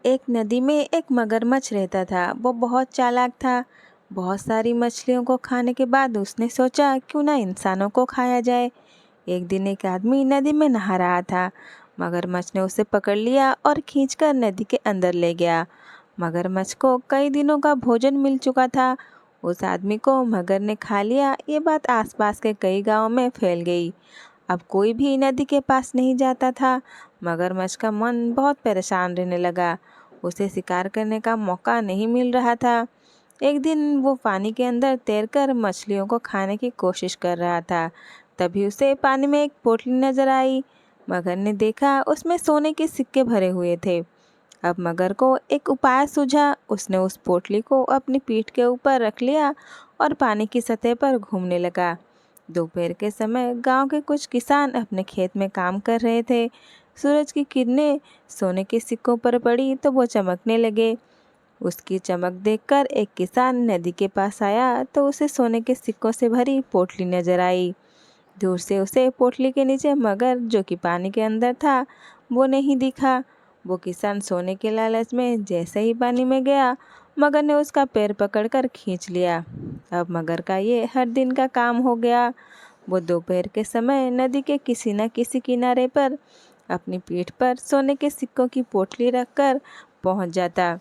एक नदी में एक मगरमच्छ रहता था। वो बहुत चालाक था। बहुत सारी मछलियों को खाने के बाद उसने सोचा क्यों ना इंसानों को खाया जाए। एक दिन एक आदमी नदी में नहा रहा था। मगरमच्छ ने उसे पकड़ लिया और खींचकर नदी के अंदर ले गया। मगरमच्छ को कई दिनों का भोजन मिल चुका था। उस आदमी को मगर ने खा लिया, ये बात आसपास के कई गांवों में फैल गई। अब कोई भी नदी के पास नहीं जाता था। मगरमच्छ का मन बहुत परेशान रहने लगा। उसे शिकार करने का मौका नहीं मिल रहा था। एक दिन वो पानी के अंदर तैरकर मछलियों को खाने की कोशिश कर रहा था। तभी उसे पानी में एक पोटली नजर आई। मगर ने देखा उसमें सोने के सिक्के भरे हुए थे। अब मगर को एक उपाय सूझा। उसने उस पोटली को अपनी पीठ के ऊपर रख लिया और पानी की सतह पर घूमने लगा। दोपहर के समय गांव के कुछ किसान अपने खेत में काम कर रहे थे। सूरज की किरणें सोने के सिक्कों पर पड़ी तो वो चमकने लगे। उसकी चमक देखकर एक किसान नदी के पास आया तो उसे सोने के सिक्कों से भरी पोटली नजर आई। दूर से उसे पोटली के नीचे मगर, जो कि पानी के अंदर था, वो नहीं दिखा। वो किसान सोने के लालच में जैसे ही पानी में गया, मगर ने उसका पैर पकड़कर खींच लिया। अब मगर का ये हर दिन का काम हो गया। वो दोपहर के समय नदी के किसी न किसी किनारे पर अपनी पीठ पर सोने के सिक्कों की पोटली रखकर पहुंच जाता।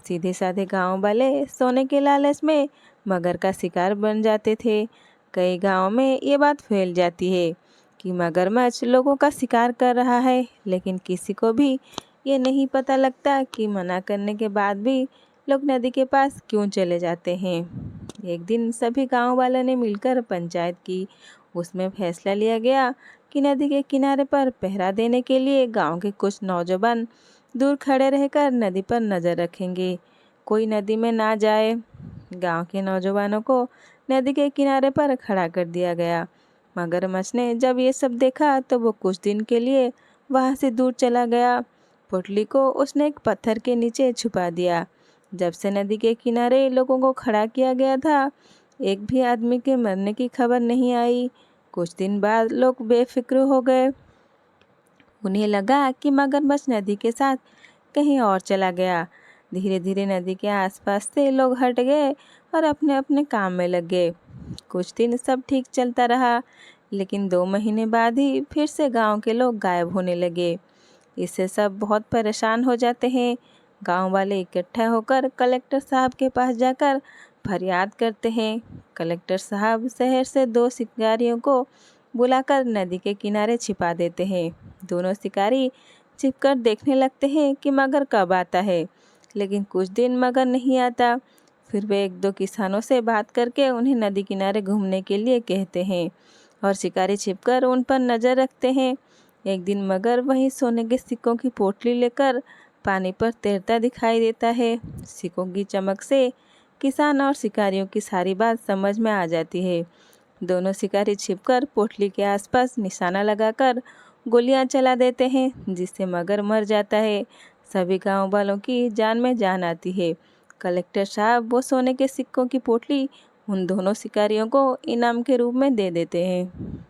सीधे साधे गांव वाले सोने के लालच में मगर का शिकार बन जाते थे। कई गांव में ये बात फैल जाती है कि मगरमच्छ लोगों का शिकार कर रहा है, लेकिन किसी को भी ये नहीं पता लगता कि मना करने के बाद भी लोग नदी के पास क्यों चले जाते हैं। एक दिन सभी गांव वालों ने मिलकर पंचायत की। उसमें फैसला लिया गया कि नदी के किनारे पर पहरा देने के लिए गांव के कुछ नौजवान दूर खड़े रहकर नदी पर नज़र रखेंगे, कोई नदी में ना जाए। गांव के नौजवानों को नदी के किनारे पर खड़ा कर दिया गया। मगरमच्छ ने जब ये सब देखा तो वो कुछ दिन के लिए वहाँ से दूर चला गया। पोटली को उसने एक पत्थर के नीचे छुपा दिया। जब से नदी के किनारे लोगों को खड़ा किया गया था, एक भी आदमी के मरने की खबर नहीं आई। कुछ दिन बाद लोग बेफिक्र हो गए। उन्हें लगा कि मगरमच्छ नदी के साथ कहीं और चला गया। धीरे धीरे नदी के आसपास से लोग हट गए और अपने अपने काम में लग गए। कुछ दिन सब ठीक चलता रहा, लेकिन 2 महीने बाद ही फिर से गांव के लोग गायब होने लगे। इससे सब बहुत परेशान हो जाते हैं। गांव वाले इकट्ठा होकर कलेक्टर साहब के पास जाकर फरियाद करते हैं। कलेक्टर साहब शहर से 2 शिकारियों को बुलाकर नदी के किनारे छिपा देते हैं। दोनों शिकारी छिपकर देखने लगते हैं कि मगर कब आता है, लेकिन कुछ दिन मगर नहीं आता। फिर वे 1-2 किसानों से बात करके उन्हें नदी किनारे घूमने के लिए कहते हैं और शिकारी छिपकर उन पर नज़र रखते हैं। एक दिन मगर वहीं सोने के सिक्कों की पोटली लेकर पानी पर तैरता दिखाई देता है। सिक्कों की चमक से किसान और शिकारियों की सारी बात समझ में आ जाती है। दोनों शिकारी छिपकर पोटली के आसपास निशाना लगाकर गोलियां चला देते हैं, जिससे मगर मर जाता है। सभी गांव वालों की जान में जान आती है। कलेक्टर साहब वो सोने के सिक्कों की पोटली उन दोनों शिकारियों को इनाम के रूप में दे देते हैं।